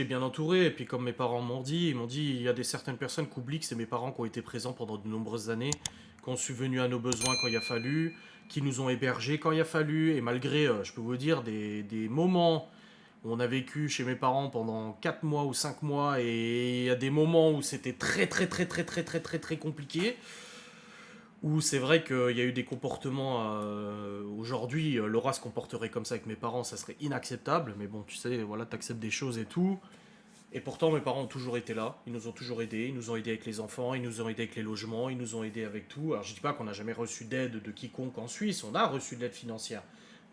bien entouré, et puis comme mes parents m'ont dit, ils m'ont dit, il y a certaines personnes qui oublient que c'est mes parents qui ont été présents pendant de nombreuses années, qui ont subvenu à nos besoins quand il a fallu, qui nous ont hébergés quand il a fallu, et malgré, je peux vous dire, des moments où on a vécu chez mes parents pendant 4 mois ou 5 mois, et il y a des moments où c'était très très très très très très très très compliqué, où c'est vrai qu'il y a eu des comportements, aujourd'hui, Laura se comporterait comme ça avec mes parents, ça serait inacceptable, mais bon, tu sais, voilà, t'acceptes des choses et tout. Et pourtant, mes parents ont toujours été là, ils nous ont toujours aidés, ils nous ont aidés avec les enfants, ils nous ont aidés avec les logements, ils nous ont aidés avec tout. Alors je dis pas qu'on n'a jamais reçu d'aide de quiconque en Suisse, on a reçu de l'aide financière,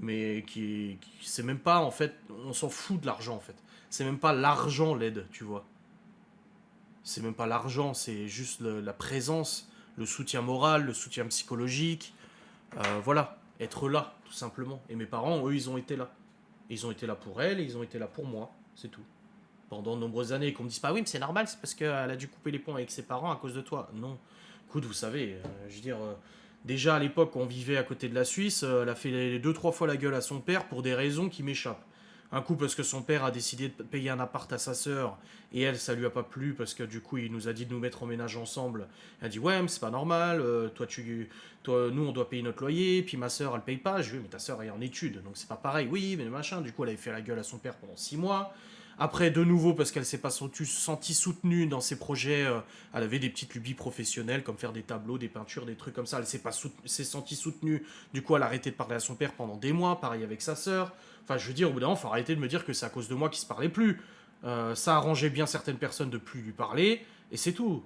mais c'est même pas, en fait, on s'en fout de l'argent en fait. C'est même pas l'argent l'aide, tu vois. C'est même pas l'argent, c'est juste la présence, le soutien moral, le soutien psychologique, voilà, être là, tout simplement. Et mes parents, eux, ils ont été là. Ils ont été là pour elle et ils ont été là pour moi, c'est tout. Pendant de nombreuses années, qu'on me dise pas, oui, mais c'est normal, c'est parce qu'elle a dû couper les ponts avec ses parents à cause de toi. Non. Écoute, vous savez, je veux dire, déjà à l'époque, quand on vivait à côté de la Suisse, elle a fait deux, trois fois la gueule à son père pour des raisons qui m'échappent. Un coup parce que son père a décidé de payer un appart à sa sœur et elle, ça lui a pas plu parce que du coup, il nous a dit de nous mettre en ménage ensemble. Elle a dit ouais, mais c'est pas normal. Toi, nous, on doit payer notre loyer, puis ma sœur, elle paye pas. Je lui ai dit mais ta sœur est en études, donc c'est pas pareil. Oui, mais machin. Du coup, elle avait fait la gueule à son père pendant 6 mois. Après, de nouveau, parce qu'elle s'est pas sentie soutenue dans ses projets, elle avait des petites lubies professionnelles, comme faire des tableaux, des peintures, des trucs comme ça. Elle s'est sentie soutenue. Du coup, elle a arrêté de parler à son père pendant des mois. Pareil avec sa sœur. Enfin, je veux dire, au bout d'un moment, faut arrêter de me dire que c'est à cause de moi qu'ils se parlaient plus. Ça arrangeait bien certaines personnes de plus lui parler, et c'est tout.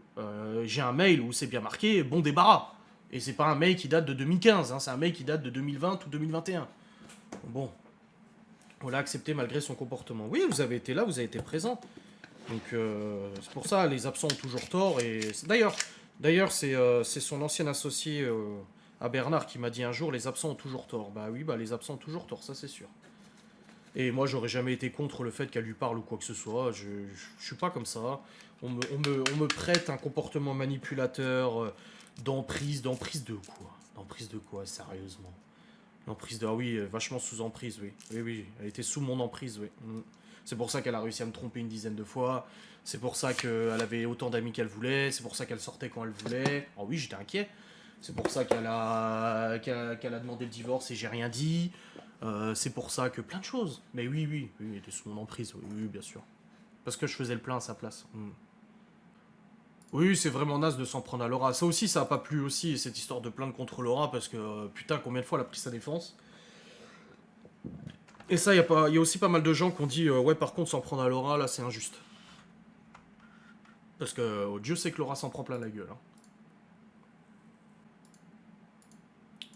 J'ai un mail où c'est bien marqué bon débarras. Et c'est pas un mail qui date de 2015, hein, c'est un mail qui date de 2020 ou 2021. Bon, on l'a accepté malgré son comportement. Oui, vous avez été là, vous avez été présent. Donc c'est pour ça, les absents ont toujours tort. Et d'ailleurs, c'est son ancien associé à Bernard qui m'a dit un jour les absents ont toujours tort. Bah oui, bah les absents ont toujours tort, ça c'est sûr. Et moi, j'aurais jamais été contre le fait qu'elle lui parle ou quoi que ce soit. Je suis pas comme ça. On me prête un comportement manipulateur, d'emprise de quoi? D'emprise de quoi, sérieusement? L'emprise de... Ah oui, vachement sous emprise, oui. Oui, oui, elle était sous mon emprise, oui. C'est pour ça qu'elle a réussi à me tromper une dizaine de fois. C'est pour ça qu'elle avait autant d'amis qu'elle voulait. C'est pour ça qu'elle sortait quand elle voulait. Oh oui, j'étais inquiet. C'est pour ça qu'elle a demandé le divorce et j'ai rien dit. C'est pour ça que plein de choses. Mais oui, oui, oui, elle était sous mon emprise, oui, oui, bien sûr. Parce que je faisais le plein à sa place. Oui, c'est vraiment naze de s'en prendre à Laura. Ça aussi, ça a pas plu aussi, cette histoire de plainte contre Laura, parce que putain, combien de fois elle a pris sa défense. Et ça, y a aussi pas mal de gens qui ont dit ouais, par contre, s'en prendre à Laura, là, c'est injuste. Parce que Dieu sait que Laura s'en prend plein la gueule. Hein.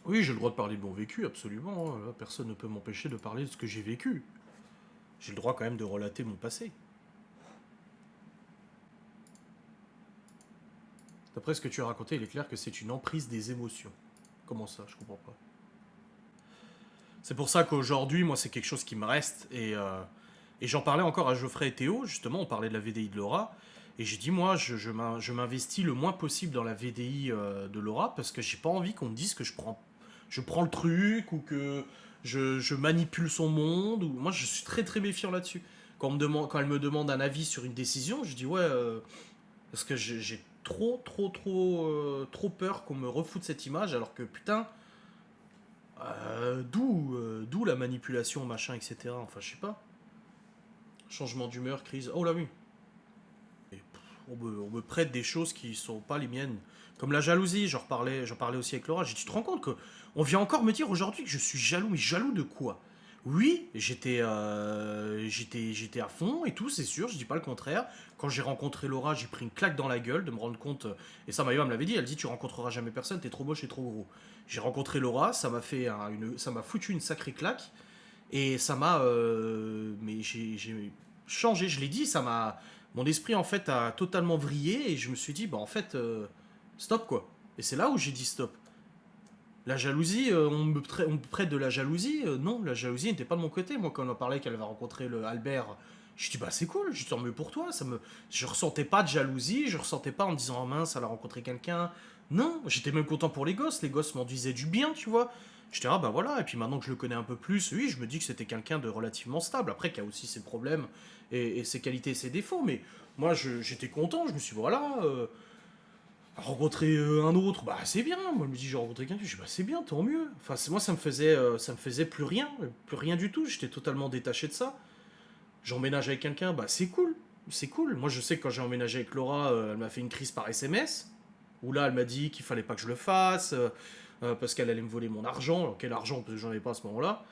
Oui, j'ai le droit de parler de mon vécu, absolument. Hein. Là, personne ne peut m'empêcher de parler de ce que j'ai vécu. J'ai le droit quand même de relater mon passé. D'après ce que tu as raconté, il est clair que c'est une emprise des émotions. Comment ça? Je comprends pas. C'est pour ça qu'aujourd'hui, moi, c'est quelque chose qui me reste. Et j'en parlais encore à Geoffrey et Théo, justement, on parlait de la VDI de Laura. Et j'ai dit, moi, je m'investis le moins possible dans la VDI de Laura parce que j'ai pas envie qu'on me dise que je prends le truc ou que je manipule son monde. Ou... Moi, je suis très très méfiant là-dessus. Quand elle me demande un avis sur une décision, je dis, ouais, parce que j'ai trop peur qu'on me refoute cette image alors que putain, d'où la manipulation, machin, etc. Enfin, je sais pas. Changement d'humeur, crise. Oh là oui. Et, on me prête des choses qui sont pas les miennes. Comme la jalousie, j'en parlais aussi avec Laura. J'ai dit, tu te rends compte que on vient encore me dire aujourd'hui que je suis jaloux. Mais jaloux de quoi? Oui, j'étais à fond et tout, c'est sûr, je dis pas le contraire. Quand j'ai rencontré Laura, j'ai pris une claque dans la gueule de me rendre compte, et ça Maïva me l'avait dit, elle dit tu rencontreras jamais personne, t'es trop moche et trop gros. J'ai rencontré Laura, ça m'a foutu une sacrée claque, et ça m'a, mais j'ai changé, je l'ai dit, mon esprit en fait a totalement vrillé, et je me suis dit, bah en fait, stop quoi. Et c'est là où j'ai dit stop. La jalousie, on me prête de la jalousie. Non, la jalousie n'était pas de mon côté. Moi, quand on a parlé qu'elle avait rencontré le Albert, je dis bah c'est cool, tant mieux pour toi. Je ressentais pas de jalousie, je ressentais pas en me disant oh mince, elle a rencontré quelqu'un. Non, j'étais même content pour les gosses m'en disaient du bien, tu vois. J'étais, ah bah voilà, et puis maintenant que je le connais un peu plus, oui, je me dis que c'était quelqu'un de relativement stable, après qui a aussi ses problèmes et ses qualités et ses défauts, mais moi j'étais content, je me suis dit, voilà, rencontrer un autre, bah c'est bien, moi je me dis, j'ai rencontré quelqu'un, je dis, bah c'est bien, tant mieux. Enfin, moi ça me faisait plus rien du tout, j'étais totalement détaché de ça. J'emménage avec quelqu'un, bah c'est cool, c'est cool. Moi je sais que quand j'ai emménagé avec Laura, elle m'a fait une crise par SMS, où là elle m'a dit qu'il fallait pas que je le fasse, parce qu'elle allait me voler mon argent. Alors quel argent, parce que j'en avais pas à ce moment-là.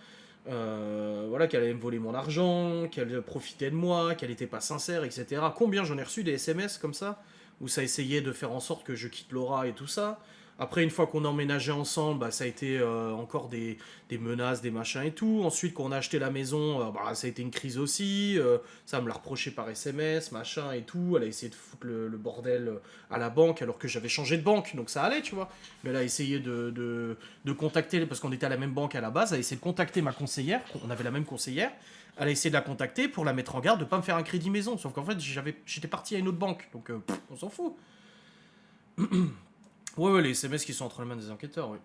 Voilà, qu'elle allait me voler mon argent, qu'elle profitait de moi, qu'elle était pas sincère, etc. Combien j'en ai reçu des SMS comme ça, où ça essayait de faire en sorte que je quitte Laura et tout ça. Après, une fois qu'on a emménagé ensemble, bah, ça a été encore des menaces, des machins et tout. Ensuite, quand on a acheté la maison, bah, ça a été une crise aussi. Ça me l'a reproché par SMS, machin et tout. Elle a essayé de foutre le bordel à la banque alors que j'avais changé de banque, donc ça allait, tu vois. Mais elle a essayé de contacter, parce qu'on était à la même banque à la base, elle a essayé de contacter ma conseillère, on avait la même conseillère. Elle a essayé de la contacter pour la mettre en garde de pas me faire un crédit maison. Sauf qu'en fait, j'étais parti à une autre banque, donc on s'en fout. Ouais, ouais, les SMS qui sont entre les mains des enquêteurs, oui.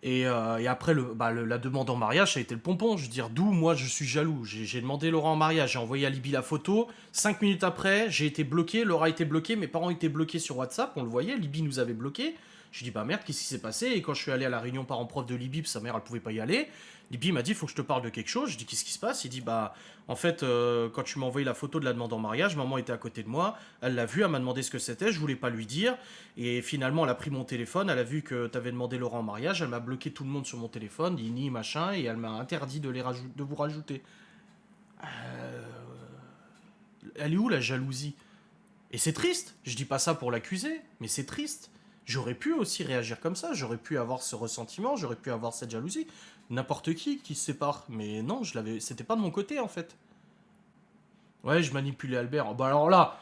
Et après, la demande en mariage, ça a été le pompon. Je veux dire, d'où moi je suis jaloux. J'ai demandé Laura en mariage, j'ai envoyé à Libye la photo. 5 minutes après, j'ai été bloqué, Laura a été bloquée, mes parents étaient bloqués sur WhatsApp, on le voyait, Libye nous avait bloqués. Je dis, bah merde, qu'est-ce qui s'est passé? Et quand je suis allé à la réunion parents-prof de Libye, sa mère elle pouvait pas y aller, Libye m'a dit, faut que je te parle de quelque chose. Je dis, qu'est-ce qui se passe? Il dit, bah en fait, quand tu m'as envoyé la photo de la demande en mariage, maman était à côté de moi, elle l'a vu, elle m'a demandé ce que c'était, je voulais pas lui dire. Et finalement, elle a pris mon téléphone, elle a vu que t'avais demandé Laurent en mariage, elle m'a bloqué tout le monde sur mon téléphone, Lini, machin, et elle m'a interdit de vous rajouter. Euh, Elle est où la jalousie? Et c'est triste, je dis pas ça pour l'accuser, mais c'est triste. J'aurais pu aussi réagir comme ça, j'aurais pu avoir ce ressentiment, j'aurais pu avoir cette jalousie. N'importe qui se sépare, mais non, c'était pas de mon côté en fait. Ouais, je manipulais Albert. Bah alors là,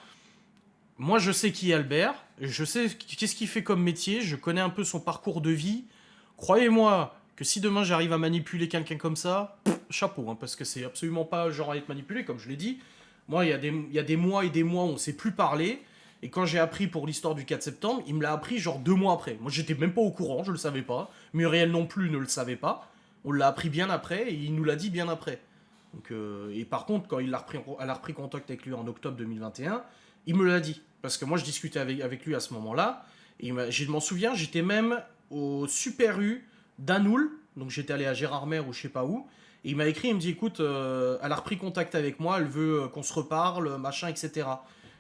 moi je sais qui est Albert, je sais qu'est-ce qu'il fait comme métier, je connais un peu son parcours de vie. Croyez-moi que si demain j'arrive à manipuler quelqu'un comme ça, chapeau, hein, parce que c'est absolument pas genre à être manipulé, comme je l'ai dit. Moi, il y a des mois et des mois où on s'est plus parlé, et quand j'ai appris pour l'histoire du 4 septembre, il me l'a appris genre 2 mois après. Moi j'étais même pas au courant, je le savais pas. Muriel non plus ne le savait pas. On l'a appris bien après, et il nous l'a dit bien après. Donc, et par contre, quand elle a repris contact avec lui en octobre 2021, il me l'a dit. Parce que moi, je discutais avec lui à ce moment-là. Et je m'en souviens, j'étais même au Super U d'Anoul. Donc j'étais allé à Gérardmer ou je sais pas où. Et il m'a écrit, il me dit, écoute, elle a repris contact avec moi, elle veut qu'on se reparle, machin, etc.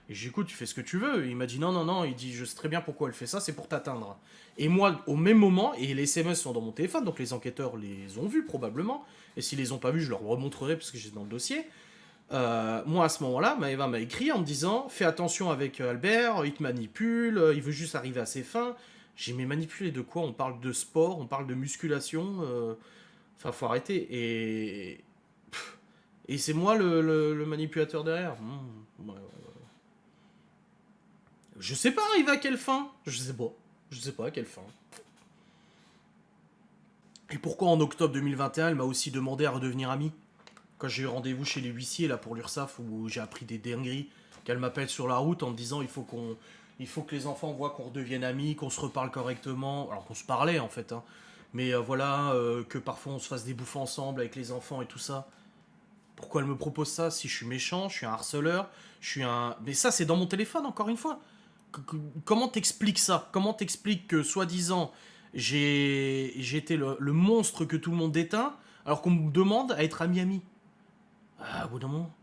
Et j'ai dit, écoute, tu fais ce que tu veux. Et il m'a dit, non, non, non. Il dit, je sais très bien pourquoi elle fait ça, c'est pour t'atteindre. Et moi, au même moment, et les SMS sont dans mon téléphone, donc les enquêteurs les ont vus probablement. Et s'ils les ont pas vus, je leur remontrerai parce que j'ai dans le dossier. Moi, à ce moment-là, Maëva m'a écrit en me disant, fais attention avec Albert, il te manipule, il veut juste arriver à ses fins. J'ai dit, mais manipuler de quoi? On parle de sport, on parle de musculation. Enfin, faut arrêter. Et c'est moi le manipulateur derrière. Ouais, ouais. Je sais pas, arrivé à quelle fin? Je sais pas. Je sais pas à quelle fin. Et pourquoi en octobre 2021, elle m'a aussi demandé à redevenir amie? Quand j'ai eu rendez-vous chez les huissiers là pour l'URSSAF où j'ai appris des dingueries, qu'elle m'appelle sur la route en me disant il faut que les enfants voient qu'on redevienne amis, qu'on se reparle correctement, alors qu'on se parlait en fait, hein. Mais voilà, que parfois on se fasse des bouffes ensemble avec les enfants et tout ça. Pourquoi elle me propose ça si je suis méchant, je suis un harceleur, je suis un... Mais ça c'est dans mon téléphone encore une fois. Comment t'expliques ça? Comment t'expliques que, soi-disant, j'ai été le monstre que tout le monde déteint, alors qu'on me demande à être ami-ami? Ah, au bout d'un moment.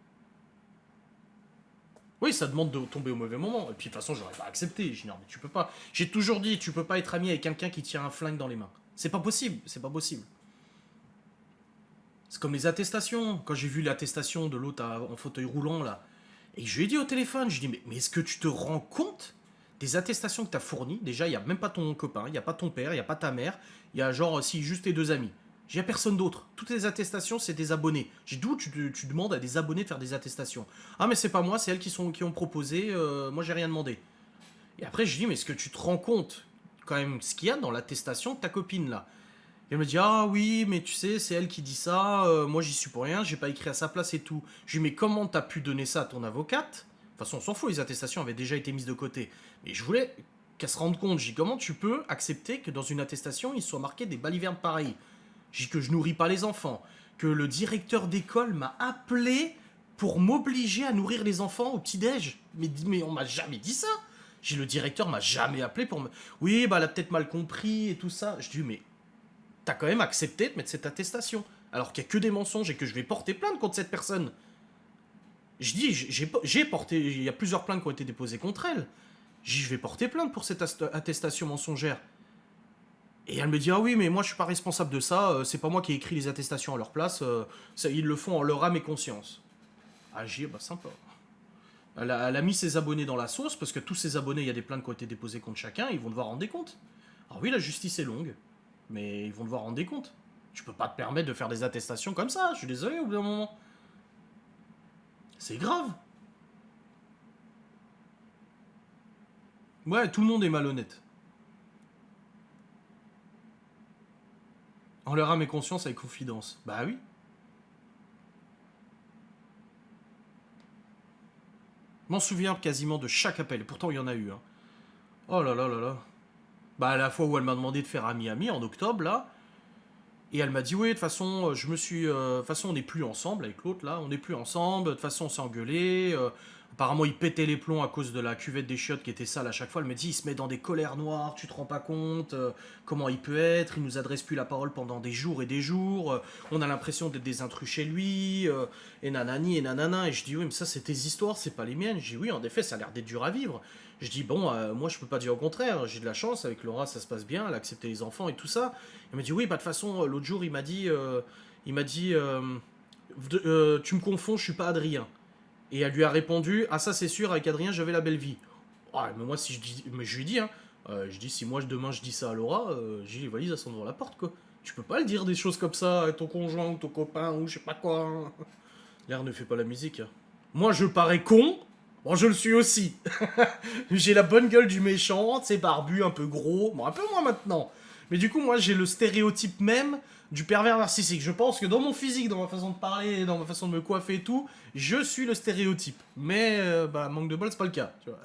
Oui, ça demande de tomber au mauvais moment. Et puis, de toute façon, j'aurais pas accepté. J'ai dit, non, mais tu peux pas. J'ai toujours dit, tu peux pas être ami avec quelqu'un qui tient un flingue dans les mains. C'est pas possible, c'est pas possible. C'est comme les attestations. Quand j'ai vu l'attestation de l'autre en fauteuil roulant, là, et je lui ai dit au téléphone, je lui ai dit, mais est-ce que tu te rends compte des attestations que tu as fournies? Déjà, il n'y a même pas ton copain, il n'y a pas ton père, il n'y a pas ta mère, il y a genre, si, juste tes deux amis. Il n'y a personne d'autre. Toutes les attestations, c'est des abonnés. J'ai d'où tu demandes à des abonnés de faire des attestations? Ah, mais c'est pas moi, c'est elles qui ont proposé, moi j'ai rien demandé. Et après, je dis, mais est-ce que tu te rends compte, quand même, ce qu'il y a dans l'attestation de ta copine là? Et elle me dit, ah oui, mais tu sais, c'est elle qui dit ça, moi j'y suis pour rien, j'ai pas écrit à sa place et tout. Je lui dis, mais comment t'as pu donner ça à ton avocate? De toute façon, on s'en fout, les attestations avaient déjà été mises de côté. Mais je voulais qu'elle se rende compte. J'ai dit, comment tu peux accepter que dans une attestation, il soit marqué des balivernes pareilles? J'ai dit que je nourris pas les enfants, que le directeur d'école m'a appelé pour m'obliger à nourrir les enfants au petit-déj. Mais on m'a jamais dit ça. J'ai dit, le directeur m'a jamais appelé pour me... Oui, bah elle a peut-être mal compris et tout ça. Je dis, mais t'as quand même accepté de mettre cette attestation. Alors qu'il n'y a que des mensonges et que je vais porter plainte contre cette personne. Je dis, j'ai porté... Il y a plusieurs plaintes qui ont été déposées contre elle. J'ai dit, je vais porter plainte pour cette attestation mensongère. Et elle me dit, ah oui, mais moi je suis pas responsable de ça, c'est pas moi qui ai écrit les attestations à leur place, ils le font en leur âme et conscience. Ah, j'ai dit, bah sympa. Elle a mis ses abonnés dans la sauce, parce que tous ses abonnés, il y a des plaintes qui ont été déposées contre chacun, ils vont devoir rendre des comptes. Alors oui, la justice est longue, mais ils vont devoir rendre des comptes. Tu peux pas te permettre de faire des attestations comme ça, je suis désolé au bout d'un moment. C'est grave. Ouais, tout le monde est malhonnête. En leur âme et conscience avec confidence. Bah oui. Je m'en souviens quasiment de chaque appel, et pourtant il y en a eu. Hein. Oh là là là là. Bah à la fois où elle m'a demandé de faire ami-ami en octobre là, et elle m'a dit oui de toute façon je me suis, de toute façon on n'est plus ensemble avec l'autre là, on n'est plus ensemble, de toute façon on s'est engueulé. Apparemment il pétait les plombs à cause de la cuvette des chiottes qui était sale à chaque fois. Elle me dit il se met dans des colères noires, tu te rends pas compte comment il peut être, il nous adresse plus la parole pendant des jours et des jours, on a l'impression d'être des intrus chez lui, et nanani et nanana. Et je dis oui mais ça c'est tes histoires, c'est pas les miennes. Je dis oui en effet ça a l'air d'être dur à vivre. Je dis bon moi je peux pas dire au contraire, j'ai de la chance avec Laura ça se passe bien, elle a accepté les enfants et tout ça. Il m'a dit oui bah de toute façon l'autre jour il m'a dit tu me confonds je suis pas Adrien. Et elle lui a répondu ah ça c'est sûr avec Adrien j'avais la belle vie. Ah mais moi si je dis mais je lui ai dit hein, je dis si moi demain je dis ça à Laura, j'ai les valises elles sont devant la porte quoi. Tu peux pas le dire des choses comme ça à ton conjoint ou ton copain ou je sais pas quoi. Hein. L'air ne fait pas la musique. Hein. Moi je parais con, bon je le suis aussi. J'ai la bonne gueule du méchant, c'est barbu, un peu gros, bon un peu moins maintenant. Mais du coup moi j'ai le stéréotype même du pervers narcissique. Je pense que dans mon physique, dans ma façon de parler, dans ma façon de me coiffer et tout, je suis le stéréotype. Mais bah manque de bol c'est pas le cas, tu vois.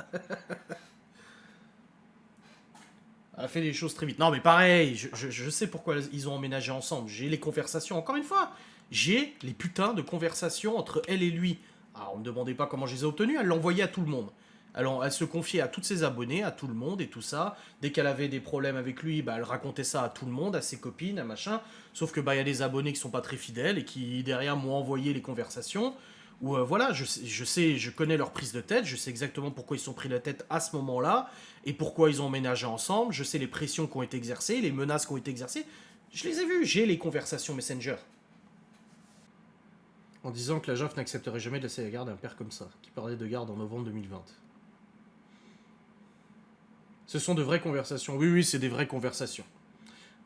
Elle a fait les choses très vite. Non mais pareil, je sais pourquoi ils ont emménagé ensemble. J'ai les conversations, encore une fois, j'ai les putains de conversations entre elle et lui. Alors, on me demandait pas comment je les ai obtenues, elle l'envoyait à tout le monde. Alors, elle se confiait à tous ses abonnés, à tout le monde et tout ça. Dès qu'elle avait des problèmes avec lui, bah, elle racontait ça à tout le monde, à ses copines, à machin. Sauf que bah, il y a des abonnés qui sont pas très fidèles et qui derrière m'ont envoyé les conversations. Où voilà, je connais leur prise de tête, je sais exactement pourquoi ils sont pris la tête à ce moment-là et pourquoi ils ont emménagé ensemble. Je sais les pressions qui ont été exercées, les menaces qui ont été exercées. Je les ai vues, j'ai les conversations Messenger. En disant que la JAF n'accepterait jamais de laisser la garde à un père comme ça, qui parlait de garde en novembre 2020. Ce sont de vraies conversations. Oui, oui, c'est des vraies conversations.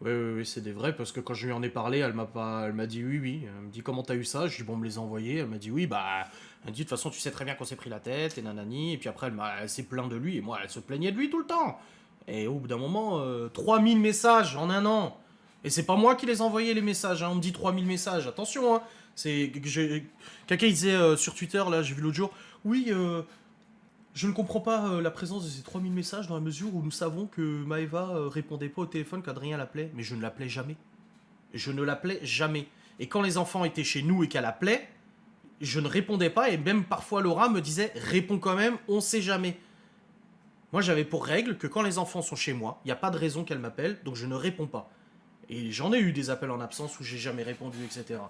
Oui, oui, oui, c'est des vraies, parce que quand je lui en ai parlé, elle m'a dit oui, oui. Elle me dit comment t'as eu ça? Je lui ai dit bon, on me les a envoyés. Elle m'a dit oui, bah. Elle me dit de toute façon, tu sais très bien qu'on s'est pris la tête, et nanani. Et puis après, elle s'est plaint de lui, et moi, elle se plaignait de lui tout le temps. Et au bout d'un moment, 3000 messages en un an. Et c'est pas moi qui les ai envoyés, les messages, hein. On me dit 3000 messages, attention, hein. Quelqu'un il disait sur Twitter, là, j'ai vu l'autre jour, oui, je ne comprends pas la présence de ces 3000 messages dans la mesure où nous savons que Maeva répondait pas au téléphone quand Adrien l'appelait. Mais je ne l'appelais jamais. Je ne l'appelais jamais. Et quand les enfants étaient chez nous et qu'elle appelait, je ne répondais pas. Et même parfois Laura me disait réponds quand même, on sait jamais. Moi j'avais pour règle que quand les enfants sont chez moi, il n'y a pas de raison qu'elle m'appelle, donc je ne réponds pas. Et j'en ai eu des appels en absence où j'ai jamais répondu, etc.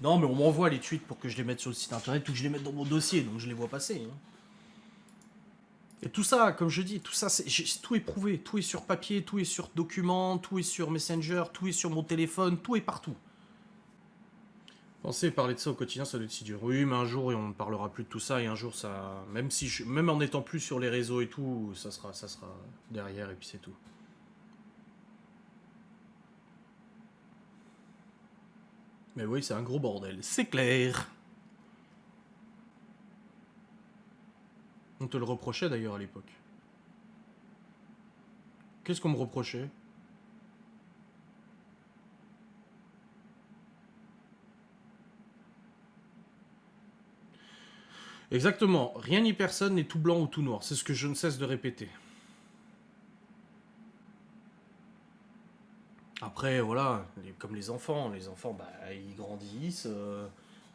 Non, mais on m'envoie les tweets pour que je les mette sur le site internet ou que je les mette dans mon dossier, donc je les vois passer. Hein. Et tout ça, comme je dis, tout ça, tout est prouvé, tout est sur papier, tout est sur document, tout est sur Messenger, tout est sur mon téléphone, tout est partout. Penser parler de ça au quotidien, ça doit être si dur. Oui, mais un jour, on ne parlera plus de tout ça, et un jour, ça, même en étant plus sur les réseaux et tout, ça sera derrière, et puis c'est tout. Mais oui, c'est un gros bordel, c'est clair. On te le reprochait d'ailleurs à l'époque. Qu'est-ce qu'on me reprochait? Exactement. Rien ni personne n'est tout blanc ou tout noir. C'est ce que je ne cesse de répéter. Après, voilà, comme les enfants, bah, ils grandissent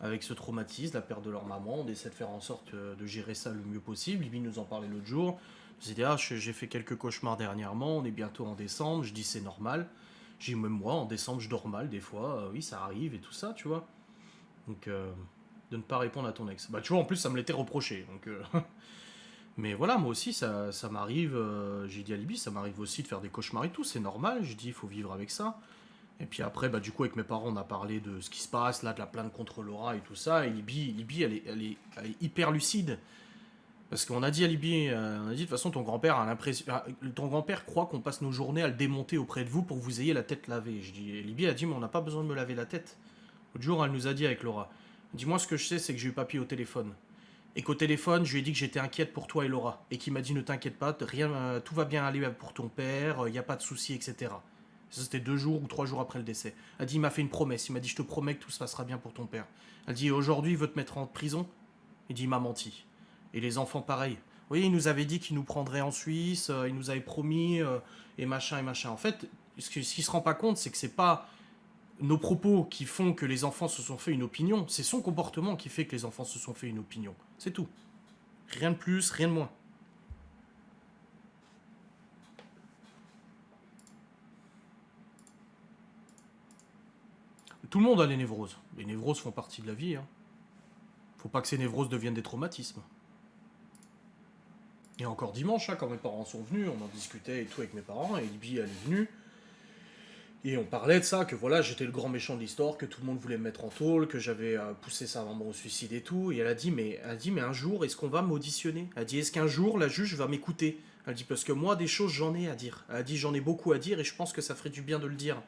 avec ce traumatisme, la perte de leur maman. On essaie de faire en sorte de gérer ça le mieux possible. Libby nous en parlait l'autre jour. Je disais, ah, j'ai fait quelques cauchemars dernièrement, on est bientôt en décembre. Je dis, c'est normal. J'ai même moi, en décembre, je dors mal des fois. Oui, ça arrive et tout ça, tu vois. Donc, de ne pas répondre à ton ex. Bah, tu vois, en plus, ça me l'était reproché. Donc, mais voilà, moi aussi, ça m'arrive. J'ai dit à Libby, ça m'arrive aussi de faire des cauchemars et tout. C'est normal. Je dis, il faut vivre avec ça. Et puis après, bah, du coup, avec mes parents, on a parlé de ce qui se passe, là, de la plainte contre Laura et tout ça. Et Libby elle est hyper lucide. Parce qu'on a dit à Libby, on a dit, de toute façon, ton grand-père a l'impression. Ton grand-père croit qu'on passe nos journées à le démonter auprès de vous pour que vous ayez la tête lavée. Je dis, et Libby a dit, mais on n'a pas besoin de me laver la tête. L'autre jour, elle nous a dit avec Laura, dis-moi ce que je sais, c'est que j'ai eu papy au téléphone. Et qu'au téléphone, je lui ai dit que j'étais inquiète pour toi et Laura. Et qu'il m'a dit, ne t'inquiète pas, rien, tout va bien aller pour ton père, il n'y a pas de soucis, etc. Ça, c'était 2 jours ou 3 jours après le décès. Elle dit, il m'a fait une promesse. Il m'a dit, je te promets que tout se passera bien pour ton père. Elle dit, aujourd'hui, il veut te mettre en prison. Il dit, il m'a menti. Et les enfants, pareil. Oui, il nous avait dit qu'il nous prendrait en Suisse, il nous avait promis, et machin, et machin. En fait, ce qu'il se rend pas compte, c'est que c'est pas nos propos qui font que les enfants se sont fait une opinion, c'est son comportement qui fait que les enfants se sont fait une opinion. C'est tout. Rien de plus, rien de moins. Tout le monde a les névroses. Les névroses font partie de la vie. Hein. Faut pas que ces névroses deviennent des traumatismes. Et encore dimanche, hein, quand mes parents sont venus, on en discutait et tout avec mes parents, et Libby, elle est venue. Et on parlait de ça, que voilà, j'étais le grand méchant de l'histoire, que tout le monde voulait me mettre en tôle, que j'avais poussé sa maman au suicide et tout. Et elle a dit, mais un jour, est-ce qu'on va m'auditionner? Elle a dit, est-ce qu'un jour, la juge va m'écouter? Elle dit, parce que moi, des choses, j'en ai à dire. Elle a dit, j'en ai beaucoup à dire et je pense que ça ferait du bien de le dire.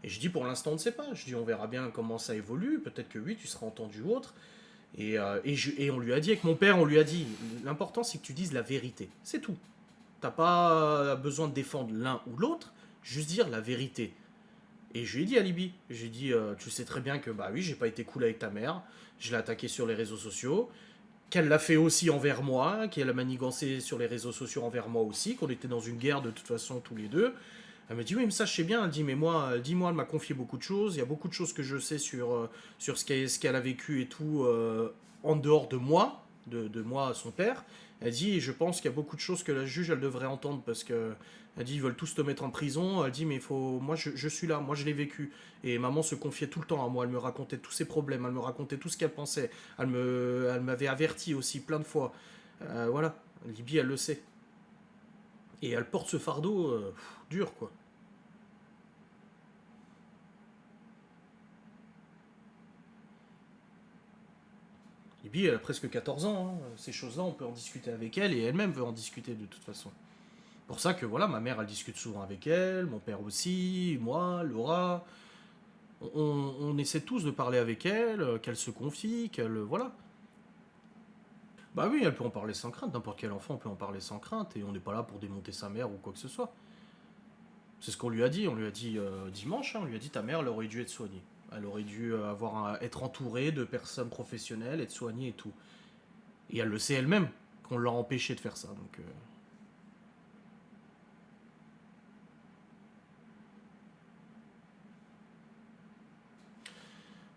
Et je dis, pour l'instant, on ne sait pas. Je dis, on verra bien comment ça évolue. Peut-être que oui, tu seras entendu ou autre. Et on lui a dit, avec mon père, on lui a dit, l'important, c'est que tu dises la vérité. C'est tout. T'as pas besoin de défendre l'un ou l'autre, juste dire la vérité. Et je lui ai dit à Libby, j'ai dit, tu sais très bien que bah oui, j'ai pas été cool avec ta mère, je l'ai attaqué sur les réseaux sociaux, qu'elle l'a fait aussi envers moi, qu'elle a manigancé sur les réseaux sociaux envers moi aussi, qu'on était dans une guerre de toute façon tous les deux. Elle me dit, oui, mais ça je sais bien, elle dit, mais moi, dis-moi, elle m'a confié beaucoup de choses, il y a beaucoup de choses que je sais sur ce qu'elle a vécu et tout en dehors de moi, de moi, son père. Elle dit, et je pense qu'il y a beaucoup de choses que la juge, elle devrait entendre parce que elle dit, ils veulent tous te mettre en prison. Elle dit, mais il faut. Moi, je suis là, moi, je l'ai vécu. Et maman se confiait tout le temps à moi. Elle me racontait tous ses problèmes, elle me racontait tout ce qu'elle pensait. Elle m'avait averti aussi plein de fois. Voilà, Libye, elle le sait. Et elle porte ce fardeau dur, quoi. Libye, elle a presque 14 ans. Hein. Ces choses-là, on peut en discuter avec elle et elle-même veut en discuter de toute façon. Pour ça que voilà, ma mère, elle discute souvent avec elle, mon père aussi, moi, Laura. On essaie tous de parler avec elle, qu'elle se confie, qu'elle. Voilà. Bah oui, elle peut en parler sans crainte, n'importe quel enfant peut en parler sans crainte, et on n'est pas là pour démonter sa mère ou quoi que ce soit. C'est ce qu'on lui a dit dimanche, hein, on lui a dit ta mère, elle aurait dû être soignée. Elle aurait dû être entourée de personnes professionnelles, être soignée et tout. Et elle le sait elle-même, qu'on l'a empêché de faire ça, donc.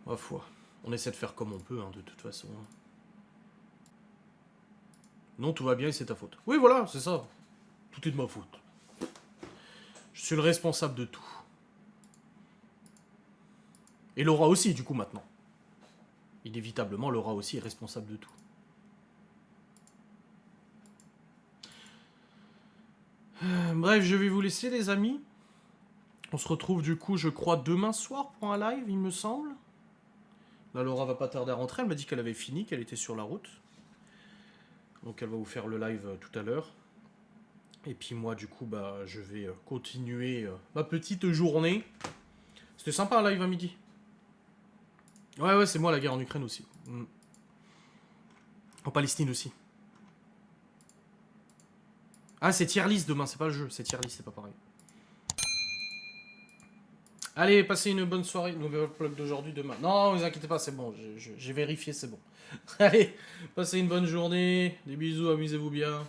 Ma foi. On essaie de faire comme on peut, hein, de toute façon. Hein. Non, tout va bien et c'est ta faute. Oui, voilà, c'est ça. Tout est de ma faute. Je suis le responsable de tout. Et Laura aussi, du coup, maintenant. Inévitablement, Laura aussi est responsable de tout. Bref, je vais vous laisser, les amis. On se retrouve, du coup, je crois, demain soir pour un live, il me semble. Là, Laura va pas tarder à rentrer. Elle m'a dit qu'elle avait fini, qu'elle était sur la route. Donc, elle va vous faire le live tout à l'heure. Et puis moi, du coup, bah, je vais continuer ma petite journée. C'était sympa un live à midi. Ouais, ouais, c'est moi la guerre en Ukraine aussi. En Palestine aussi. Ah, c'est tier list demain, c'est pas le jeu, c'est tier list, c'est pas pareil. Allez, passez une bonne soirée. Nouvelle vlog d'aujourd'hui, demain. Non, vous inquiétez pas, c'est bon. J'ai vérifié, c'est bon. Allez, passez une bonne journée. Des bisous, amusez-vous bien.